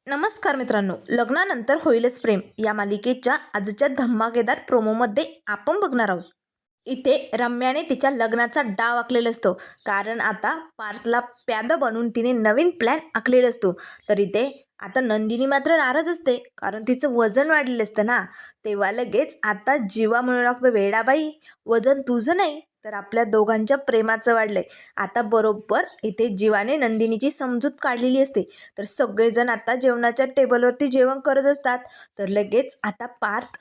नमस्कार मित्रांनो, लग्नानंतर होईलच प्रेम या मालिकेच्या आजच्या धमाकेदार प्रोमोमध्ये आपण बघणार आहोत. इथे रम्याने तिच्या लग्नाचा डाव आखलेला असतो, कारण आता पार्थला प्याद बनवून तिने नवीन प्लॅन आखलेला असतो. तर इथे आता नंदिनी मात्र नाराज असते, कारण तिचं वजन वाढलेलं असतं ना. तेव्हा लगेच आता जीवा म्हणू लागतो, वेडाबाई वजन तुझं नाही तर आपल्या दोघांच्या प्रेमाचं वाढलंय. आता बरोबर इथे जीवाने नंदिनीची समजूत काढलेली असते. तर सगळेजण आता जेवणाच्या टेबलवरती जेवण करत असतात. तर लगेच आता पार्थ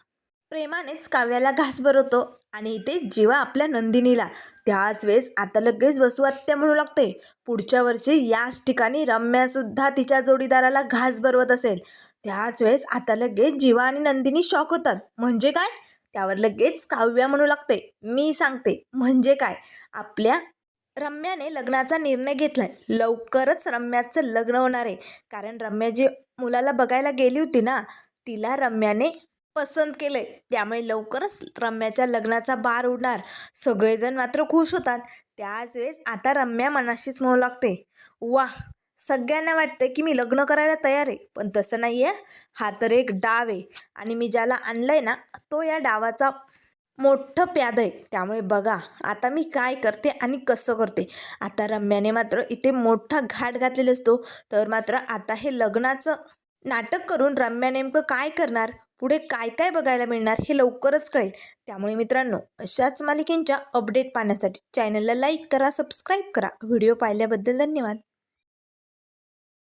प्रेमानेच काव्याला घास भरवतो आणि इथे जीवा आपल्या नंदिनीला. त्याच वेळेस आता लगेच वसुहत्या म्हणू लागते, पुढच्या वर्षी याच ठिकाणी रम्यासुद्धा तिच्या जोडीदाराला घास भरवत असेल. त्याच वेळेस आता लगेच जीवा आणि नंदिनी शॉक होतात. म्हणजे काय? त्यावर लगेच काव्या म्हणू लागते, मी सांगते म्हणजे काय. आपल्या रम्याने लग्नाचा निर्णय घेतलाय. लवकरच रम्याचं लग्न होणार आहे, कारण रम्या जी मुलाला बघायला गेली होती ना, तिला रम्याने पसंत केलंय. त्यामुळे लवकरच रम्याच्या लग्नाचा बार उडणार. सगळेजण मात्र खुश होतात. त्याच वेळेस आता रम्या मनाशीच म्हणू लागते, वा, सगळ्यांना वाटतं की मी लग्न करायला तयार आहे, पण तसं नाही आहे. हा तर एक डाव आहे आणि मी ज्याला आणलंय ना, तो या डावाचा मोठं प्याद आहे. त्यामुळे बघा आता मी काय करते आणि कसं करते. आता रम्याने मात्र इथे मोठा घाट घातलेला असतो. तर मात्र आता हे लग्नाचं नाटक करून रम्या नेमकं काय करणार, पुढे काय काय बघायला मिळणार हे लवकरच कळेल. त्यामुळे मित्रांनो, अशाच मालिकेंच्या अपडेट पाहण्यासाठी चॅनलला लाईक करा, सबस्क्राईब करा. व्हिडिओ पाहिल्याबद्दल धन्यवाद.